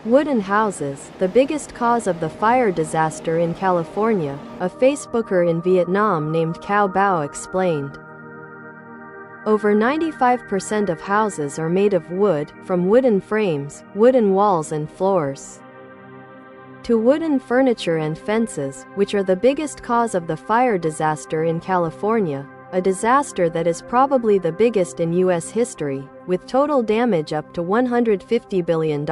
Wooden houses, the biggest cause of the fire disaster in California, a Facebooker in Vietnam named Cao Bao explained. Over 95% of houses are made of wood, from wooden frames, wooden walls and floors, to wooden furniture and fences, which are the biggest cause of the fire disaster in California, a disaster that is probably the biggest in U.S. history, with total damage up to $150 billion.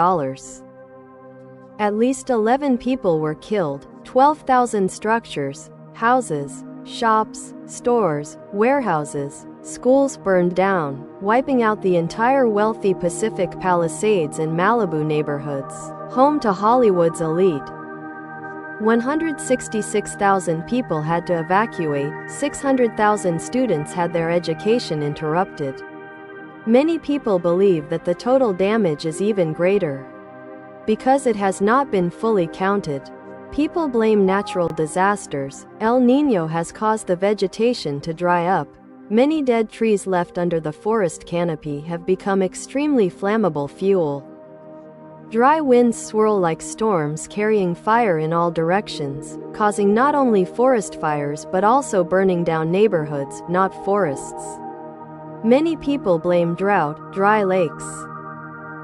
At least 11 people were killed, 12,000 structures, houses, shops, stores, warehouses, schools burned down, wiping out the entire wealthy Pacific Palisades and Malibu neighborhoods, home to Hollywood's elite. 166,000 people had to evacuate, 600,000 students had their education interrupted. Many people believe that the total damage is even greater, because it has not been fully counted. People blame natural disasters. El Niño has caused the vegetation to dry up. Many dead trees left under the forest canopy have become extremely flammable fuel. Dry winds swirl like storms, carrying fire in all directions, causing not only forest fires but also burning down neighborhoods, not forests. Many people blame drought, dry lakes.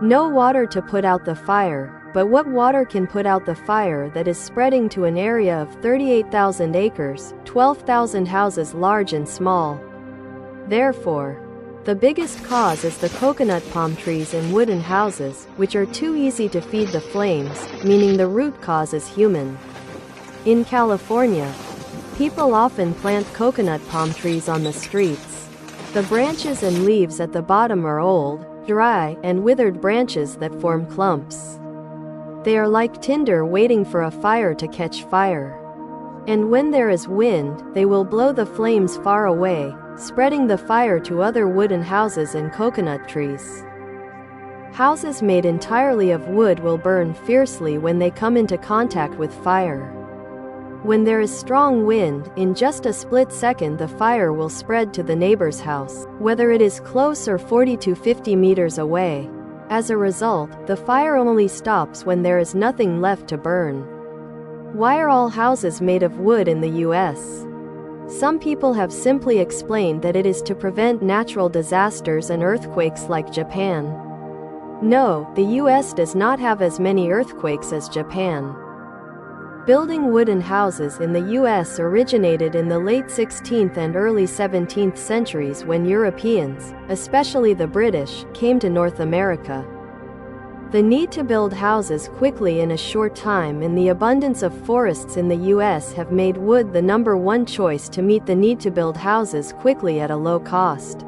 No water to put out the fire, but what water can put out the fire that is spreading to an area of 38,000 acres, 12,000 houses large and small? Therefore, the biggest cause is the coconut palm trees in wooden houses, which are too easy to feed the flames, meaning the root cause is human. In California, people often plant coconut palm trees on the streets. The branches and leaves at the bottom are old, dry, and withered branches that form clumps. They are like tinder waiting for a fire to catch fire. And when there is wind, they will blow the flames far away, spreading the fire to other wooden houses and coconut trees. Houses made entirely of wood will burn fiercely when they come into contact with fire. When there is strong wind, in just a split second the fire will spread to the neighbor's house, whether it is close or 40 to 50 meters away. As a result, the fire only stops when there is nothing left to burn. Why are all houses made of wood in the U.S.? Some people have simply explained that it is to prevent natural disasters and earthquakes like Japan. No, the U.S. does not have as many earthquakes as Japan. Building wooden houses in the U.S. originated in the late 16th and early 17th centuries when Europeans, especially the British, came to North America. The need to build houses quickly in a short time and the abundance of forests in the U.S. have made wood the #1 choice to meet the need to build houses quickly at a low cost.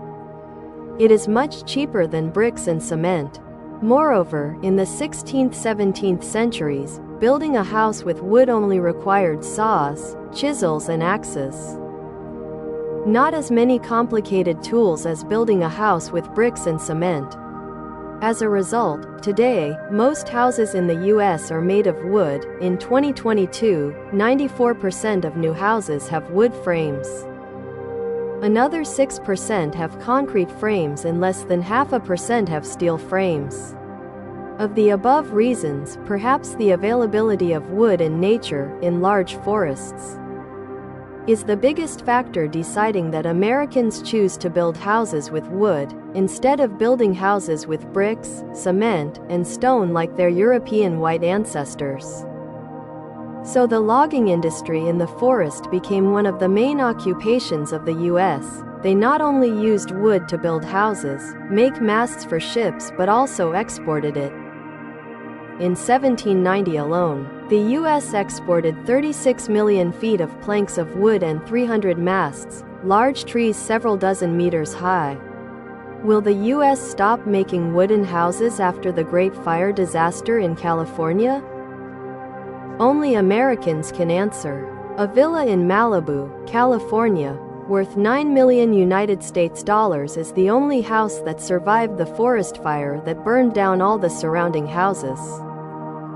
It is much cheaper than bricks and cement. Moreover, in the 16th–17th centuries, building a house with wood only required saws, chisels and axes. Not as many complicated tools as building a house with bricks and cement. As a result, today, most houses in the U.S. are made of wood. In 2022, 94% of new houses have wood frames. Another 6% have concrete frames and less than 0.5% have steel frames. Of the above reasons, perhaps the availability of wood in nature, in large forests, is the biggest factor deciding that Americans choose to build houses with wood, instead of building houses with bricks, cement, and stone like their European white ancestors. So the logging industry in the forest became one of the main occupations of the U.S. They not only used wood to build houses, make masts for ships, but also exported it. In 1790 alone, the U.S. exported 36 million feet of planks of wood and 300 masts, large trees several dozen meters high. Will the U.S. stop making wooden houses after the Great Fire disaster in California? Only Americans can answer. A villa in Malibu, California, worth $9 million is the only house that survived the forest fire that burned down all the surrounding houses.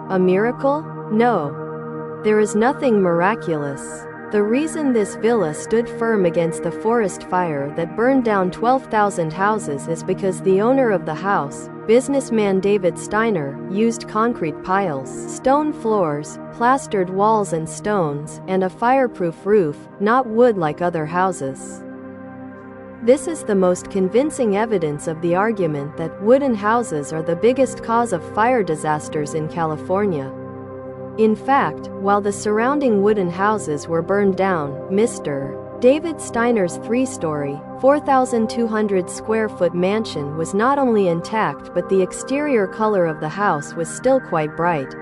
A miracle? No. There is nothing miraculous. The reason this villa stood firm against the forest fire that burned down 12,000 houses is because the owner of the house, businessman David Steiner used concrete piles, stone floors, plastered walls and stones, and a fireproof roof, not wood like other houses. This is the most convincing evidence of the argument that wooden houses are the biggest cause of fire disasters in California. In fact, while the surrounding wooden houses were burned down, Mr. David Steiner's three-story, 4,200 square foot mansion was not only intact, but the exterior color of the house was still quite bright.